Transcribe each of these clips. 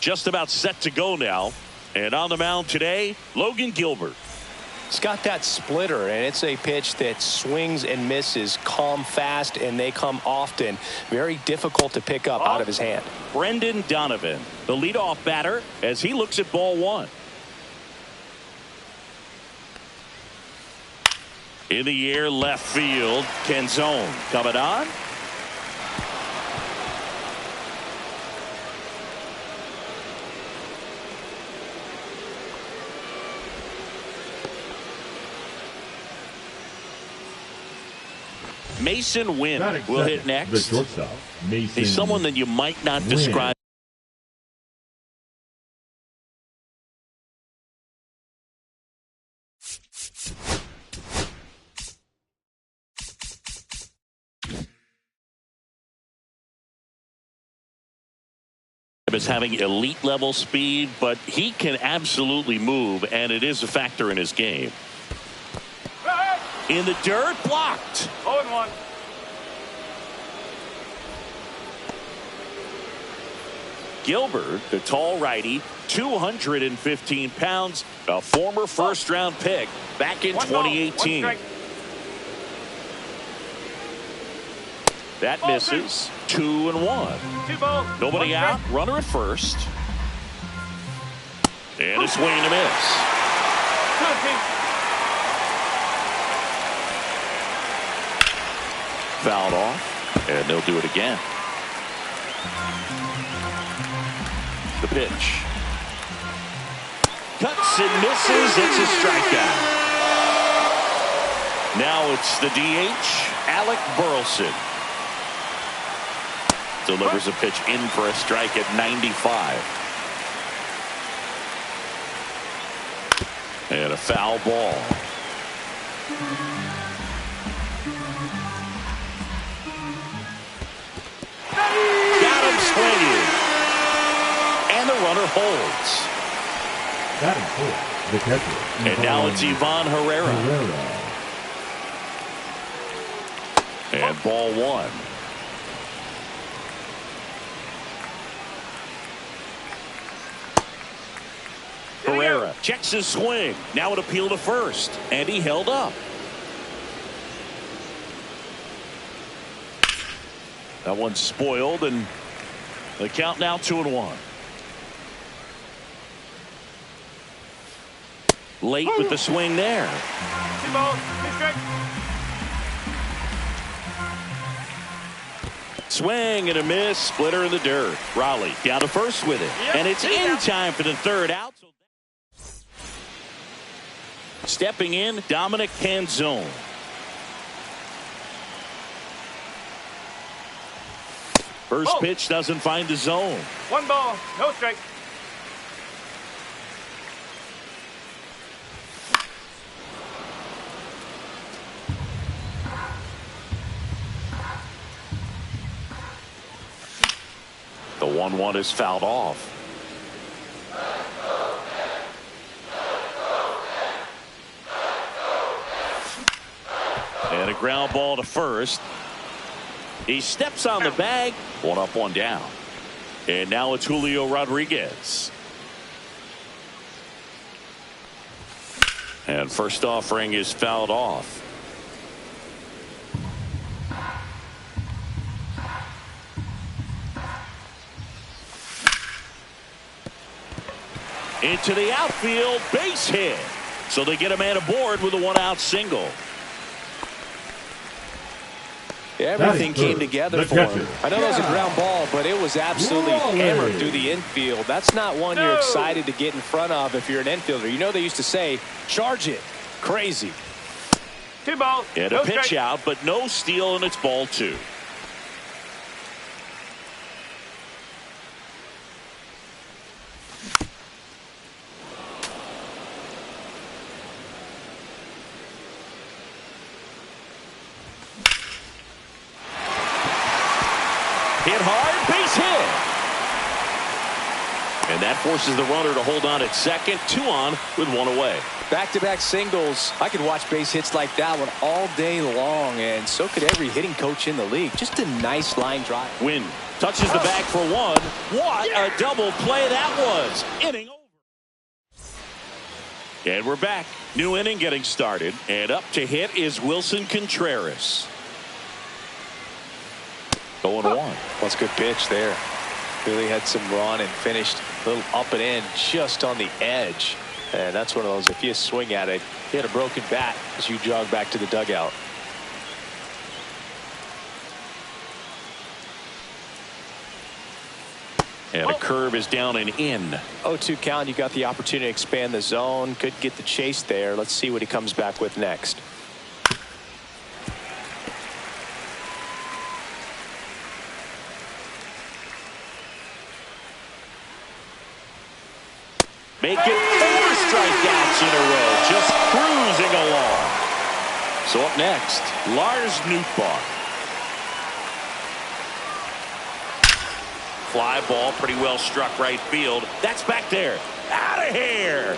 just about set to go now. And on the mound today, Logan Gilbert. It's got that splitter, and it's a pitch that swings and misses, come fast, and they come often. Very difficult to pick up out of his hand. Brendan Donovan, the leadoff batter, as he looks at ball one. In the air, left field, Canzone coming on. Mason Wynn will hit next. The shortstop, Mason. He's someone that you might not describe. As having elite level speed, but he can absolutely move, and it is a factor in his game. In the dirt, blocked. 0-1. Gilbert, the tall righty, 215 pounds, a former first-round pick back in 2018. That misses. 2-1. 2 balls. Nobody out. Runner at first. And a swing and a miss. 2-2. Fouled off, and they'll do it again. The pitch. Cuts and misses. It's a strikeout. Now it's the DH, Alec Burleson. Delivers a pitch in for a strike at 95. And a foul ball. Got him swinging. And the runner holds. Batting fourth, the catcher. And now it's Ivan Herrera. And ball one. Herrera checks his swing. Now an appeal to first. And he held up. That one's spoiled, and the count now 2-1. Late with the swing there. 2 balls. 2 strikes. Swing and a miss. Splitter in the dirt. Raleigh down to first with it. And it's in time for the third out. Stepping in, Dominic Canzone. First pitch doesn't find the zone. 1 ball. No strike. The 1-1 is fouled off. And a ground ball to first. He steps on the bag. 1 up, 1 down. And now it's Julio Rodriguez. And first offering is fouled off. Into the outfield, base hit. So they get a man aboard with a 1-out single. Everything came together for him. I know that was a ground ball, but it was absolutely hammered through the infield. That's not one you're excited to get in front of if you're an infielder. You know they used to say, charge it. Crazy. 2 balls. And a pitch out, but no steal, and it's ball 2. Hit hard, base hit. And that forces the runner to hold on at second. 2 on with 1 away. Back-to-back singles. I could watch base hits like that one all day long, and so could every hitting coach in the league. Just a nice line drive. Wynn touches the bag for 1. What a double play that was. Inning over. And we're back. New inning getting started. And up to hit is Wilson Contreras. 0-1. That's a good pitch there. Really had some run and finished a little up and in just on the edge. And that's one of those, if you swing at it, you hit a broken bat as you jog back to the dugout. And a curve is down and in. 0-2 count. You got the opportunity to expand the zone. Could get the chase there. Let's see what he comes back with next. Make it 4 strikeouts in a row. Just cruising along. So up next, Lars Nootbaar. Fly ball, pretty well struck right field. That's back there. Out of here.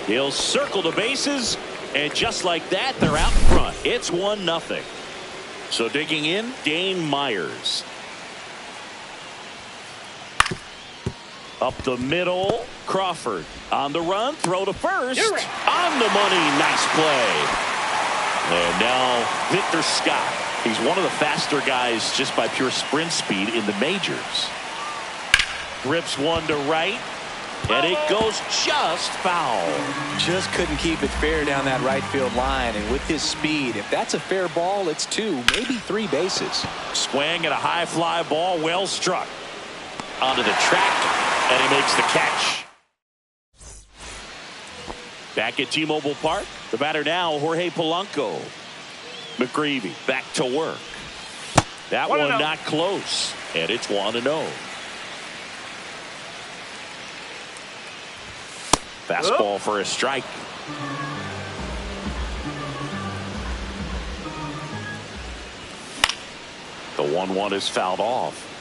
He'll circle the bases, and just like that, they're out in front. It's 1-0. So digging in, Dane Myers. Up the middle, Crawford on the run, throw to first. On the money, nice play. And now Victor Scott. He's one of the faster guys just by pure sprint speed in the majors. Rips one to right, and it goes just foul. Just couldn't keep it fair down that right field line, and with his speed, if that's a fair ball, it's 2, maybe 3 bases. Swing at a high fly ball, well struck. Onto the track. And he makes the catch. Back at T-Mobile Park, the batter now, Jorge Polanco. McGreevy back to work. That one not close, and it's 1-0. Fastball for a strike. The 1-1 is fouled off.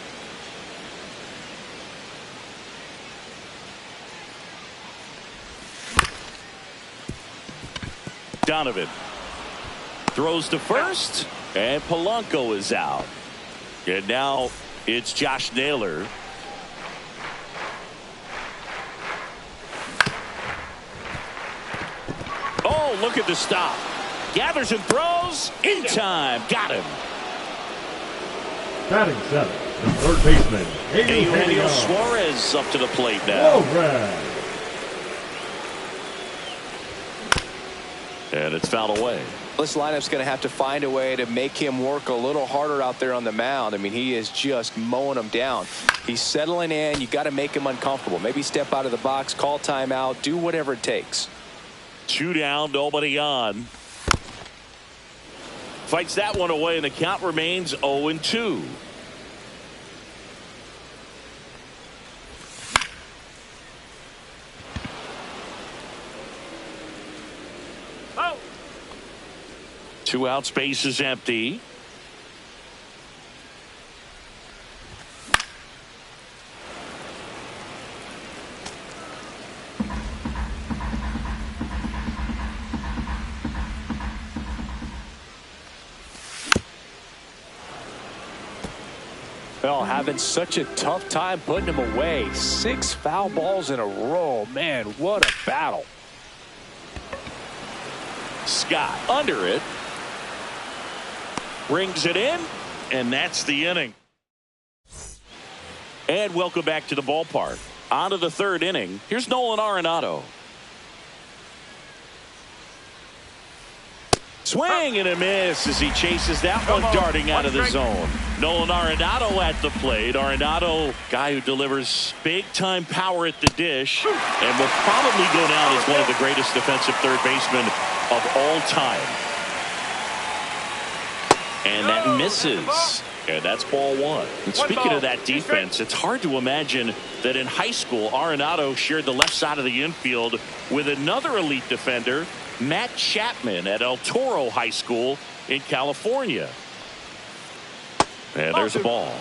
Donovan throws to first, and Polanco is out. And now it's Josh Naylor. Oh, look at the stop. Gathers and throws in time. Got him. Batting 7, the third baseman, Eugenio Suarez up to the plate now. Suarez. And it's fouled away. This lineup's going to have to find a way to make him work a little harder out there on the mound. I mean, he is just mowing them down. He's settling in. You got to make him uncomfortable. Maybe step out of the box, call timeout, do whatever it takes. 2 down, nobody on. Fights that one away, and the count remains 0-2. Two out, space is empty. Well, having such a tough time putting him away. 6 foul balls in a row. Man, what a battle. Scott under it. Brings it in, and that's the inning. And welcome back to the ballpark. On to the 3rd inning. Here's Nolan Arenado. Swing and a miss as he chases that one darting out of the zone. Nolan Arenado at the plate. Arenado, guy who delivers big-time power at the dish and will probably go down as one of the greatest defensive third basemen of all time. And that misses. And that's ball 1. And speaking of that defense, it's hard to imagine that in high school, Arenado shared the left side of the infield with another elite defender, Matt Chapman, at El Toro High School in California. And there's a ball.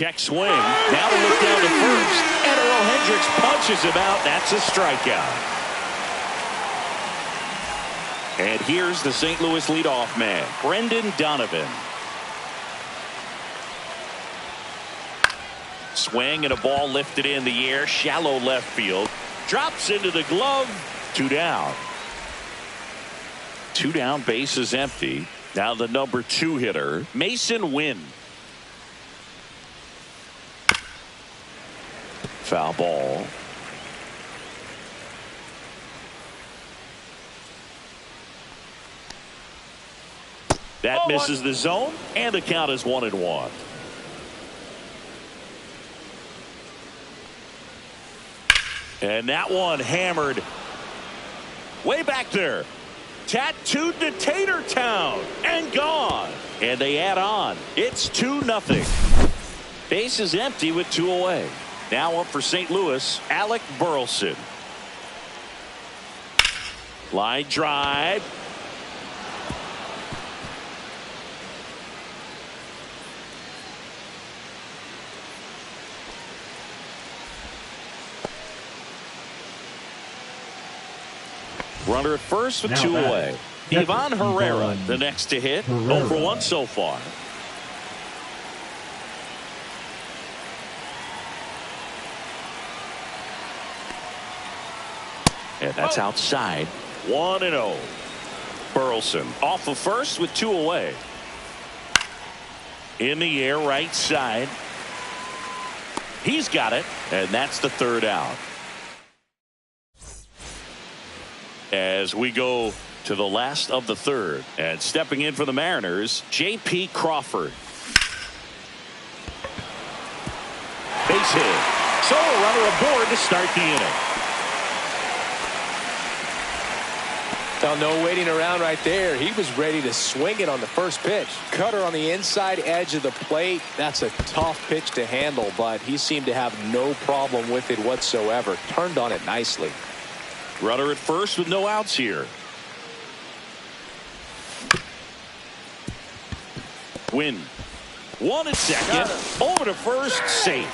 check swing. Now to look down to first. And Earl Hendricks punches him out. That's a strikeout. And here's the St. Louis leadoff man, Brendan Donovan. Swing and a ball lifted in the air, shallow left field. Drops into the glove. 2 down. 2 down, base is empty. Now the number 2 hitter, Masyn Winn. Foul ball. That misses the zone, and the count is 1-1. And that one hammered way back there. Tattooed to Tater Town and gone. And they add on. It's 2-0. Base is empty with 2 away. Now up for St. Louis, Alec Burleson. Line drive. Runner at first with 2 away. Ivan Herrera, the next to hit. 0 for 1 so far. And that's outside. 1-0. Burleson off of first with 2 away. In the air, right side. He's got it, and that's the 3rd out. As we go to the last of the 3rd, and stepping in for the Mariners, J.P. Crawford. Base hit. So a runner aboard to start the inning. Now, no waiting around right there. He was ready to swing it on the first pitch. Cutter on the inside edge of the plate. That's a tough pitch to handle, but he seemed to have no problem with it whatsoever. Turned on it nicely. Runner at first with no outs here. Winn. 1 at second. Over to first. Safe.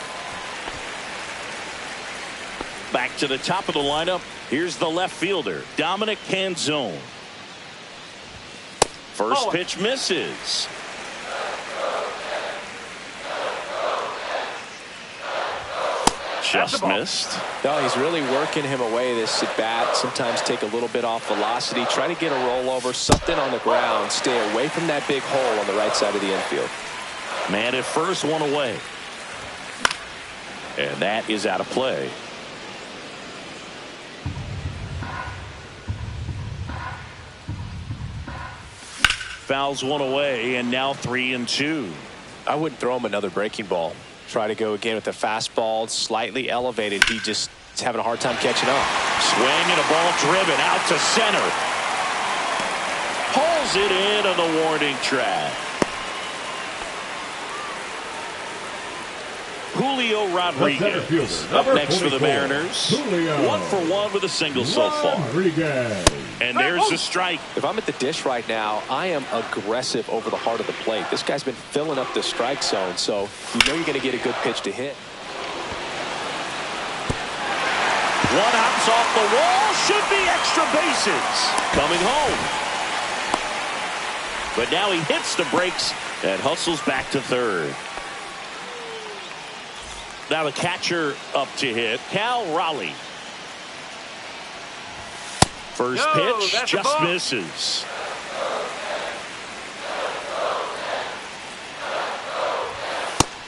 Back to the top of the lineup. Here's the left fielder, Dominic Canzone. First pitch misses. Just missed. No, he's really working him away this at bat. Sometimes take a little bit off velocity. Try to get a rollover, something on the ground. Stay away from that big hole on the right side of the infield. Man at first, 1 away. And that is out of play. Fouls 1 away, and now 3-2. I wouldn't throw him another breaking ball. Try to go again with the fastball, slightly elevated. He just is having a hard time catching up. Swing and a ball driven out to center. Pulls it in on the warning track. Julio Rodriguez up next for the Mariners. 1 for 1 with a single so far. And there's a strike. If I'm at the dish right now, I am aggressive over the heart of the plate. This guy's been filling up the strike zone, so you know you're going to get a good pitch to hit. 1 hops off the wall. Should be extra bases. Coming home. But now he hits the brakes and hustles back to third. Now the catcher up to hit, Cal Raleigh. First pitch just misses.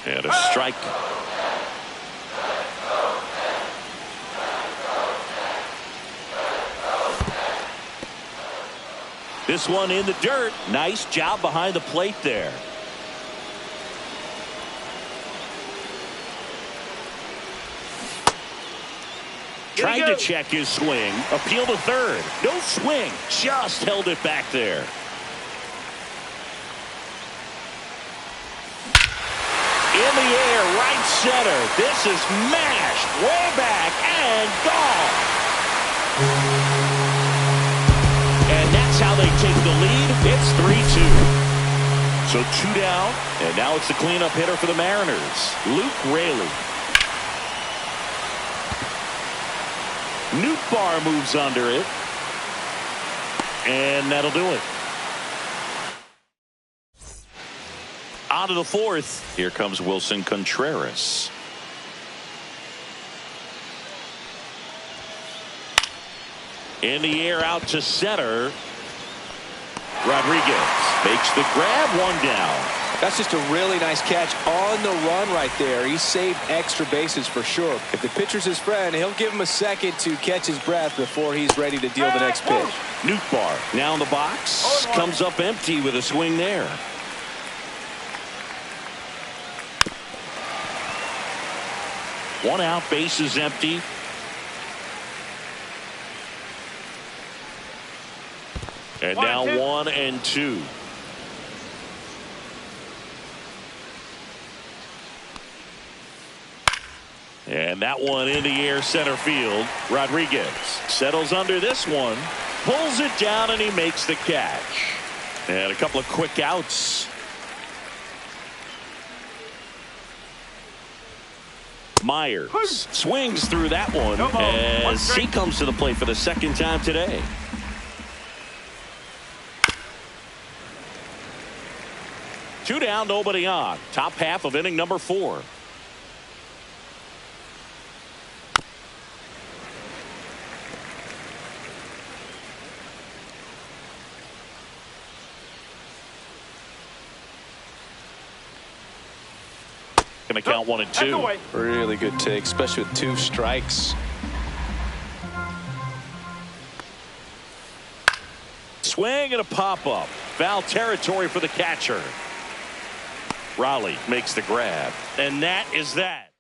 And a strike. This one in the dirt. Nice job behind the plate there. Tried to check his swing. Appeal to third. No swing. Just held it back there. In the air, right center. This is mashed way back and gone. And that's how they take the lead. It's 3-2. So 2 down, and now it's the cleanup hitter for the Mariners, Luke Raley. Nootbaar moves under it, and that'll do it. On to the 4th. Here comes Wilson Contreras. In the air out to center. Rodriguez makes the grab, 1 down. That's just a really nice catch on the run right there. He saved extra bases for sure. If the pitcher's his friend, he'll give him a second to catch his breath before he's ready to deal the next pitch. Nootbaar now in the box. Comes up empty with a swing there. One out, bases empty. And now 1 and 2. And that one in the air center field. Rodriguez settles under this one, pulls it down, and he makes the catch. And a couple of quick outs. Myers swings through that one as he comes to the plate for the 2nd time today. Two down, nobody on. Top half of inning number 4. Going to count 1 and 2. Really good take, especially with 2 strikes. Swing and a pop-up. Foul territory for the catcher. Raleigh makes the grab. And that is that.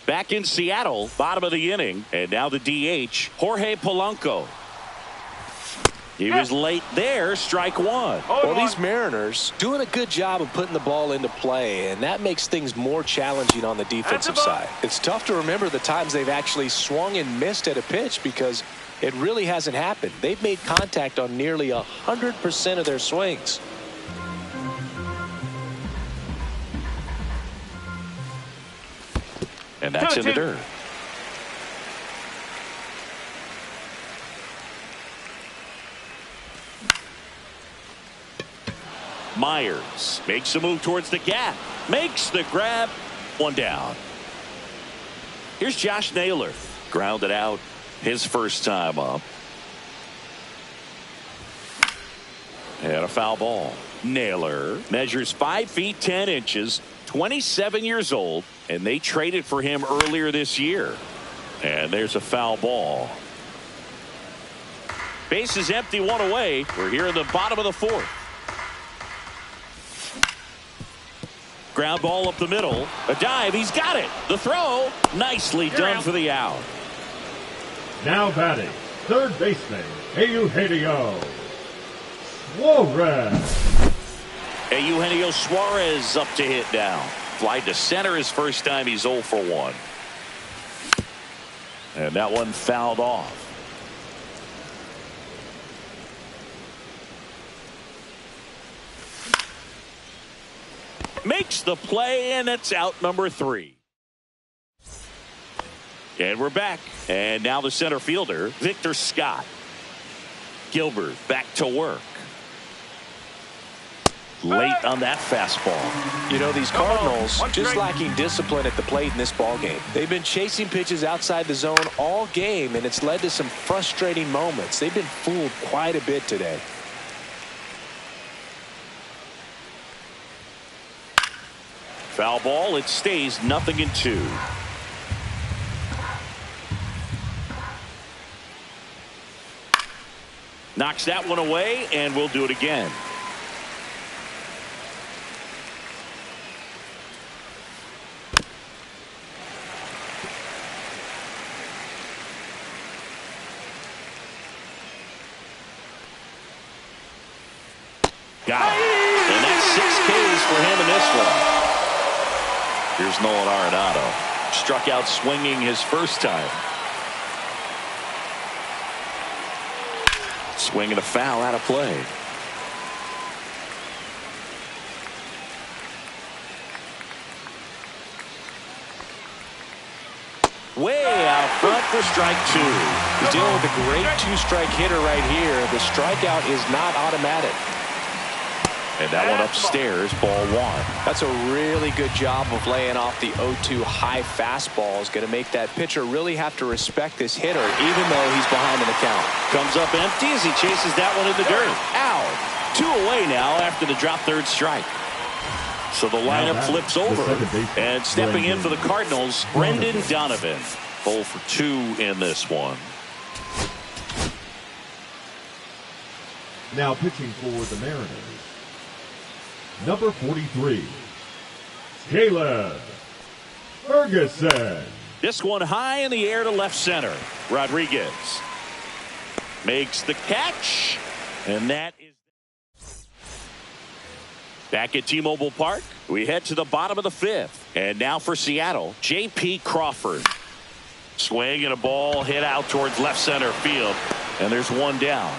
Back in Seattle, bottom of the inning. And now the DH, Jorge Polanco. He was late there, strike 1. Well, these Mariners doing a good job of putting the ball into play, and that makes things more challenging on the defensive side. It's tough to remember the times they've actually swung and missed at a pitch because it really hasn't happened. They've made contact on nearly 100% of their swings. And that's in the dirt. Myers makes a move towards the gap. Makes the grab. 1 down. Here's Josh Naylor. Grounded out his first time up. And a foul ball. Naylor measures 5 feet 10 inches. 27 years old, and they traded for him earlier this year. And there's a foul ball. Base is empty, 1 away. We're here in the bottom of the 4th. Ground ball up the middle. A dive, he's got it. The throw, nicely done for the out. Now batting, 3rd baseman, Eugenio Suarez. Eugenio Suarez up to hit down. Fly to center his first time. He's 0 for 1. And that one fouled off. Makes the play, and it's out number 3. And we're back. And now the center fielder, Victor Scott. Gilbert back to work. Late on that fastball. You know, these Cardinals just lacking discipline at the plate in this ball game. They've been chasing pitches outside the zone all game, and it's led to some frustrating moments. They've been fooled quite a bit today. Foul ball. It stays 0-2. Knocks that one away, and we'll do it again. Got it. And that's 6 Ks for him in this one. Here's Nolan Arenado. Struck out swinging his first time. Swinging a foul out of play. way out front for strike two. He's dealing with a great two-strike hitter right here. The strikeout is not automatic. And that one upstairs, ball one. That's a really good job of laying off the 0-2 high fastball. Is going to make that pitcher really have to respect this hitter, even though he's behind in the count. Comes up empty as he chases that one in the dirt. Ow! 2 away now after the drop third strike. So the lineup flips over. And stepping in for the Cardinals, Brendan Donovan. 0 for 2 in this one. Now pitching for the Mariners, number 43, Caleb Ferguson. This one high in the air to left center. Rodriguez makes the catch, and that is back at T-Mobile Park. We head to the bottom of the 5th, and now for Seattle, J.P. Crawford. Swing and a ball hit out towards left center field, and there's one down.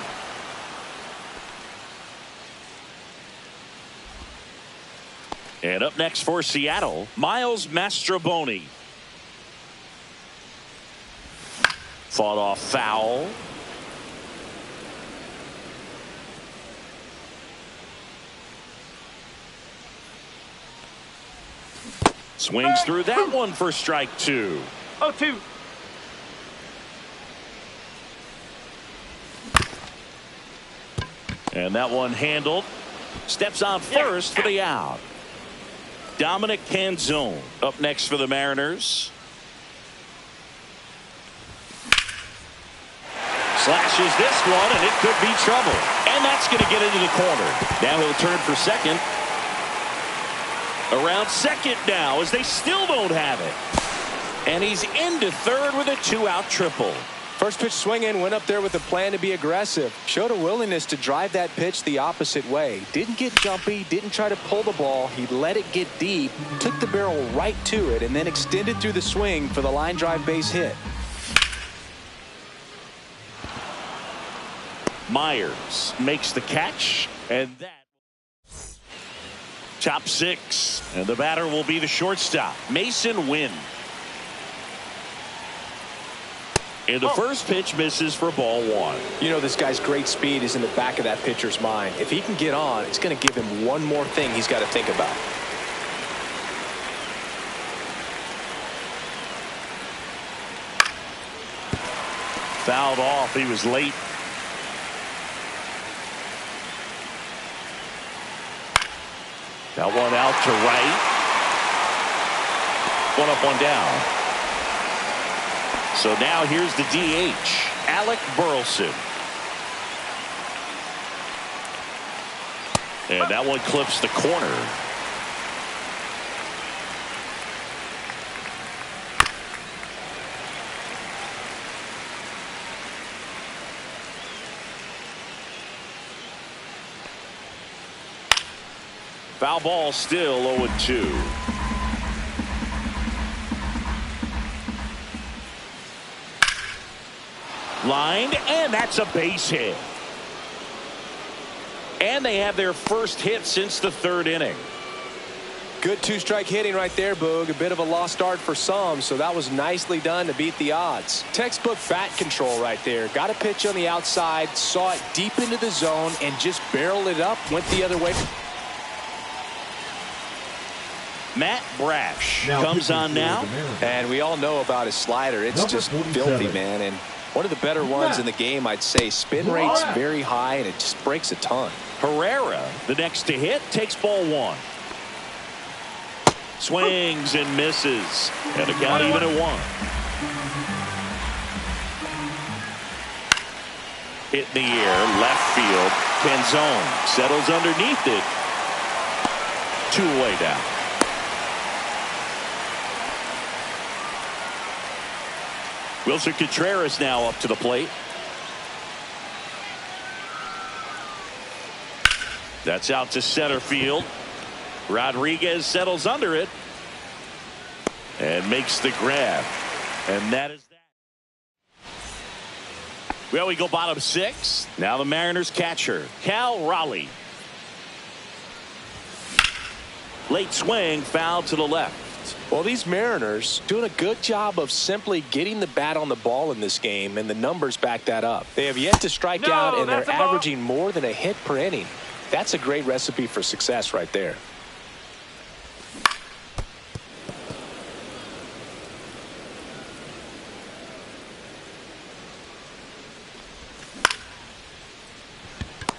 And up next for Seattle, Miles Mastrobuoni. Fought off foul. Swings through that one for strike 2. 0-2. And that one handled. Steps on first for the out. Dominic Canzone up next for the Mariners. Slashes this one, and it could be trouble. And that's going to get into the corner. Now he'll turn for second. Around second now as they still don't have it. And he's into third with a 2-out triple. First pitch swinging, went up there with a plan to be aggressive. Showed a willingness to drive that pitch the opposite way. Didn't get jumpy, didn't try to pull the ball. He let it get deep, took the barrel right to it, and then extended through the swing for the line drive base hit. Myers makes the catch, and that top 6. And the batter will be the shortstop, Mason Wynn. And the first pitch misses for ball 1. You know, this guy's great speed is in the back of that pitcher's mind. If he can get on, it's going to give him one more thing he's got to think about. Fouled off. He was late. That one out to right. One up, one down. So now here's the DH, Alec Burleson. And that one clips the corner. Foul ball still 0-2. Lined, and that's a base hit. And they have their first hit since the 3rd inning. Good 2-strike hitting right there, Boog. A bit of a lost start for some, so that was nicely done to beat the odds. Textbook fat control right there. Got a pitch on the outside, saw it deep into the zone, and just barreled it up, went the other way. Matt Brash comes on now. And we all know about his slider. It's just filthy, man. And one of the better ones in the game, I'd say. Spin rate's very high, and it just breaks a ton. Herrera, the next to hit, takes ball 1. Swings and misses. And the count even at 1. Hit in the air, left field. Canzone settles underneath it. 2 away down. Wilson Contreras now up to the plate. That's out to center field. Rodriguez settles under it and makes the grab. And that is that. Well, we go bottom 6. Now the Mariners catcher, Cal Raleigh. Late swing, foul to the left. Well, these Mariners doing a good job of simply getting the bat on the ball in this game, and the numbers back that up. They have yet to strike out, and they're averaging more than a hit per inning. That's a great recipe for success right there.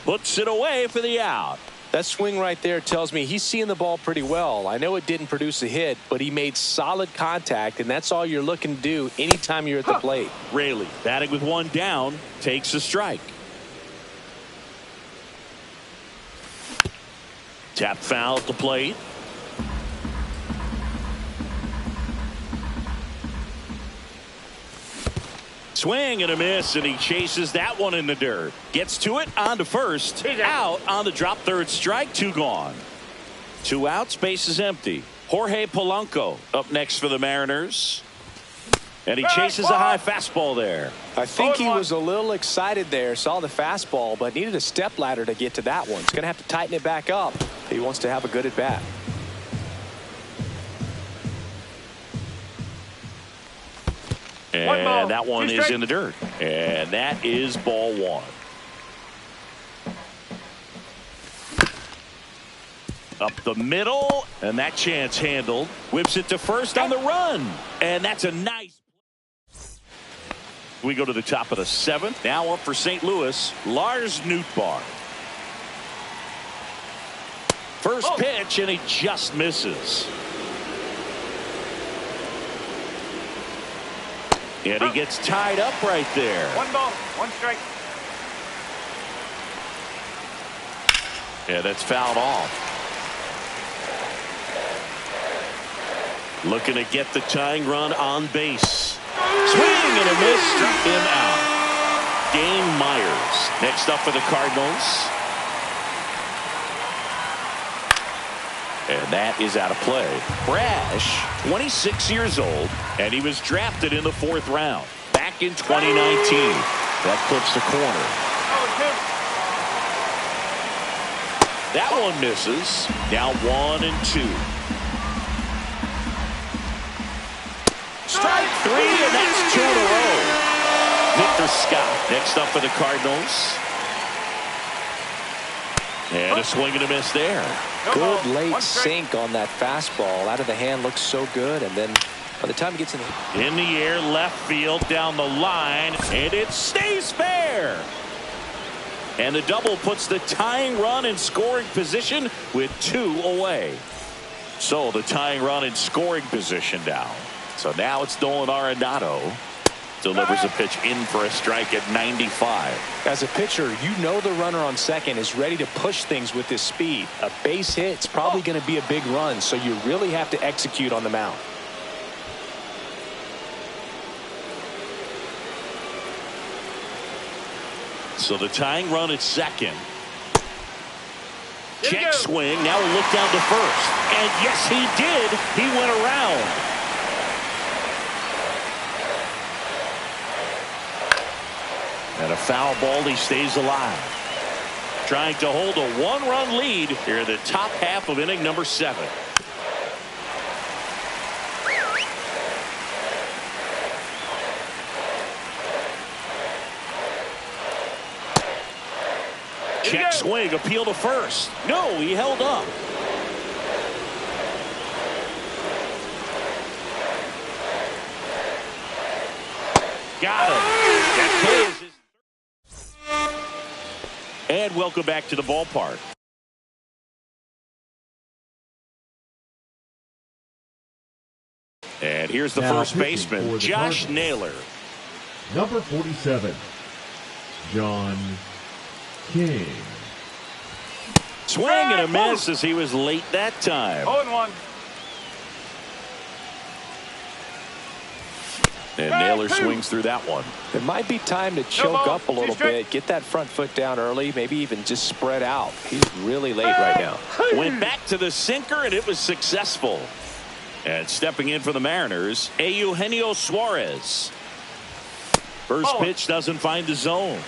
Puts it away for the out. That swing right there tells me he's seeing the ball pretty well. I know it didn't produce a hit, but he made solid contact, and that's all you're looking to do anytime you're at the plate. Raley, batting with one down, takes a strike. Tap foul at the plate. Swing and a miss, and he chases that one in the dirt. Gets to it, on to first. Out on the drop, third strike, two gone. Two outs, base is empty. Jorge Polanco up next for the Mariners. And he chases a high fastball there. I think he was a little excited there, saw the fastball, but needed a step ladder to get to that one. He's going to have to tighten it back up. He wants to have a good at bat. And that one is in the dirt. And that is ball one. Up the middle, and that chance handled. Whips it to first on the run. And that's a nice. We go to the top of the seventh. Now up for St. Louis, Lars Nootbaar. First pitch, and he just misses. And he gets tied up right there. One ball, one strike. Yeah, that's fouled off. Looking to get the tying run on base. Swing and a miss, struck him out. Dane Myers next up for the Cardinals. And that is out of play. Brash, 26 years old, and he was drafted in the 4th round back in 2019. That clips the corner. That one misses. Now 1 and 2. Strike 3, and that's 2 in a row. Victor Scott next up for the Cardinals. And a swing and a miss there. Good late sink on that fastball. Out of the hand, looks so good. And then by the time he gets in the air, left field, down the line, and it stays fair. And the double puts the tying run in scoring position with 2 away. So the tying run in scoring position now. So now it's Nolan Arenado. Delivers a pitch in for a strike at 95. As a pitcher, you know the runner on second is ready to push things with his speed. A base hit, it's probably going to be a big run, so you really have to execute on the mound. So the tying run at second. Check swing. Now a look down to first. And yes, he did. He went around. And a foul ball, he stays alive. Trying to hold a 1-run lead here in the top half of inning number 7. Check swing, appeal to first. No, he held up. Got him. That play is his. And welcome back to the ballpark. And here's the first baseman, Josh Naylor. Number 47, John King. Swing and a miss as he was late that time. 0-1. And Naylor swings through that one. It might be time to choke up a little bit, get that front foot down early, maybe even just spread out. He's really late right now. Went back to the sinker, and it was successful. And stepping in for the Mariners, Eugenio Suarez. First pitch doesn't find the zone.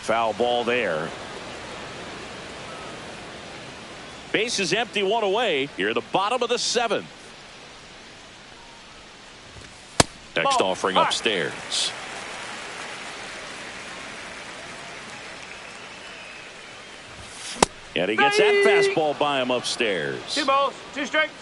Foul ball there. Base is empty, one away. Here at the bottom of the 7th. Next offering upstairs. And he gets that fastball by him upstairs. 2 balls, 2 strikes.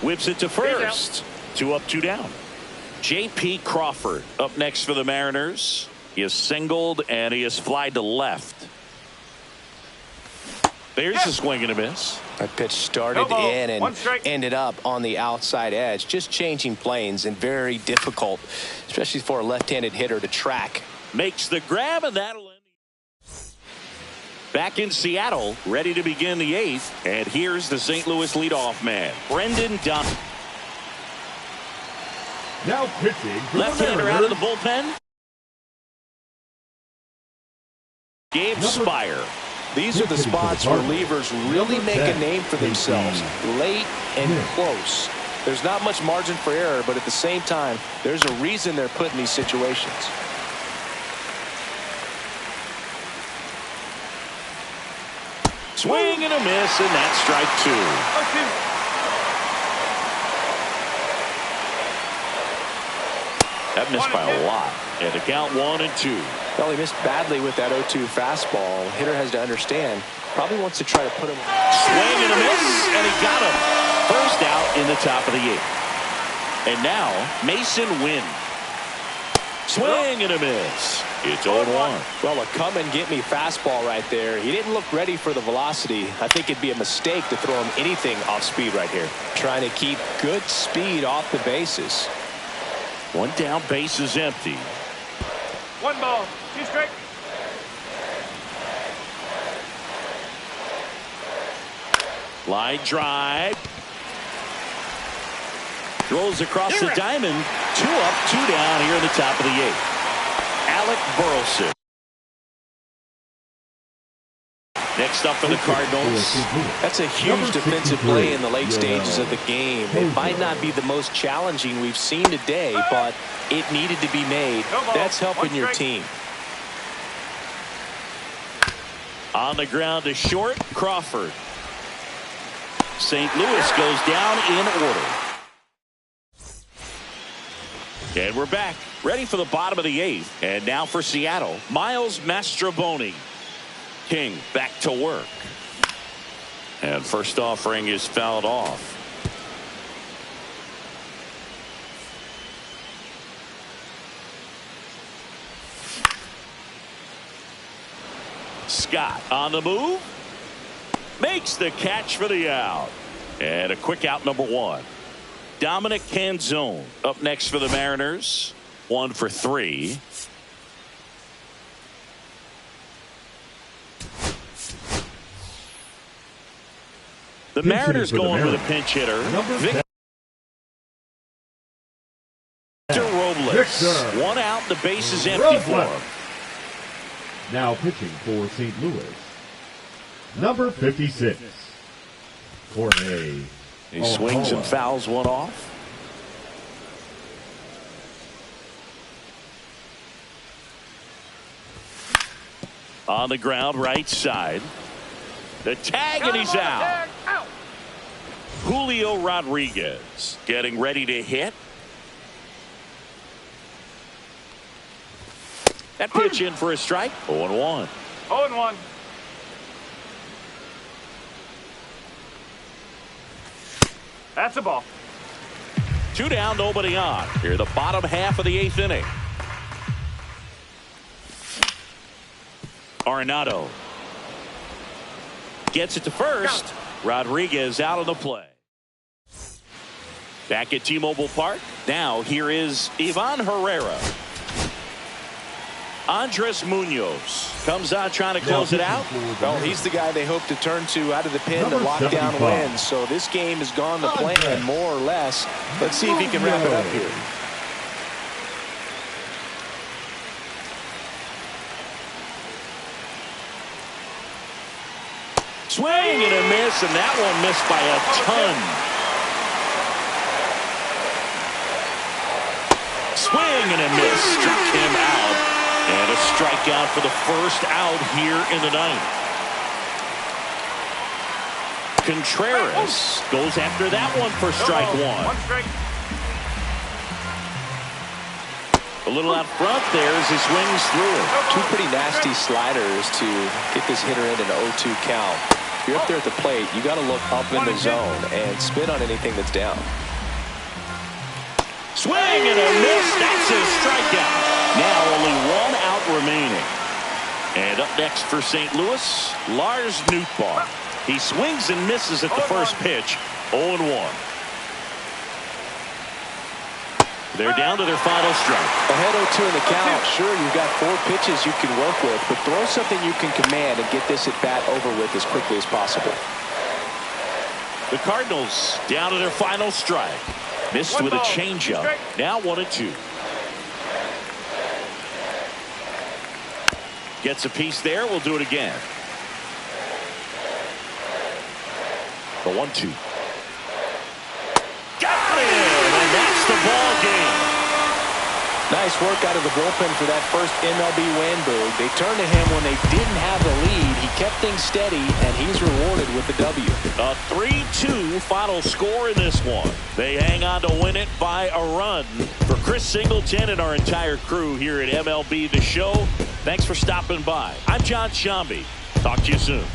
Whips it to first. 2 up, 2 down. J.P. Crawford up next for the Mariners. He is singled and he is flied to left. There's a swing and a miss. That pitch started in and ended up on the outside edge. Just changing planes and very difficult, especially for a left-handed hitter to track. Makes the grab, and that'll end. Back in Seattle, ready to begin the 8th. And here's the St. Louis leadoff man, Brendan Donovan. Now pitching for left-hander out of the bullpen. Gabe Spire. These are the spots where relievers really make a name for themselves, late and close. There's not much margin for error, but at the same time, there's a reason they're put in these situations. Swing and a miss, and that's strike 2. That missed by a lot. And the count 1-2. Well, he missed badly with that 0-2 fastball. Hitter has to understand. Probably wants to try to put him. Swing and a miss, and he got him. First out in the top of the 8th. And now Mason Wynn. Swing and a miss. It's 0-1. Well, a come-and-get-me fastball right there. He didn't look ready for the velocity. I think it'd be a mistake to throw him anything off speed right here. Trying to keep good speed off the bases. 1 down, base is empty. 1 ball, 2 strikes. Line drive. Throws across the diamond. 2 up, 2 down here in the top of the 8th. Alec Burleson. Next up for the Cardinals. That's a huge defensive play in the late stages of the game. It might not be the most challenging we've seen today, but it needed to be made. That's helping your team. On the ground to short, Crawford. St. Louis goes down in order. And we're back, ready for the bottom of the 8th. And now for Seattle, Miles Mastrobuoni. King back to work. And first offering is fouled off. Scott on the move. Makes the catch for the out. And a quick out, number 1. Dominic Canzone up next for the Mariners. 1 for 3. The Mariners going with a pinch hitter. Victor Robles. 1 out. The base is empty for him. Now pitching for St. Louis, number 56, Jorge. He swings and fouls 1 off. On the ground, right side. The tag, and he's out. Julio Rodriguez getting ready to hit. That pitch in for a strike. 0-1. 0-1. That's a ball. 2 down, nobody on. Here the bottom half of the 8th inning. Arenado gets it to first. Rodriguez out of the play. Back at T-Mobile Park. Now here is Ivan Herrera. Andres Munoz comes out trying to close it out. Well, he's the guy they hope to turn to out of the pen to lock down wins. So this game has gone to plan more or less. Let's see if he can wrap it up here. Swing and a miss, and that one missed by a ton. Swing and a miss. Struck him out. And a strikeout for the first out here in the ninth. Contreras goes after that one for strike one. One strike. A little out front there as he swings through it. Two pretty nasty sliders to get this hitter in an 0-2 count. If you're up there at the plate, you got to look up in the zone and spin on anything that's down. Swing and a miss. That's his strikeout. Now only one out remaining. And up next for St. Louis, Lars Nootbaar. He swings and misses at the first pitch. 0-1. They're down to their final strike. Ahead 0-2 in the count. Sure, you've got 4 pitches you can work with, but throw something you can command and get this at bat over with as quickly as possible. The Cardinals down to their final strike. Missed with a changeup. Now 1-2. Gets a piece there. We'll do it again. The 1-2. Got it! And that's the ball game. Nice work out of the bullpen for that first MLB win, Boog. They turned to him when they didn't have the lead. He kept things steady, and he's rewarded with the W. A 3-2 final score in this one. They hang on to win it by a run. For Chris Singleton and our entire crew here at MLB The Show, thanks for stopping by. I'm John Sciambi. Talk to you soon.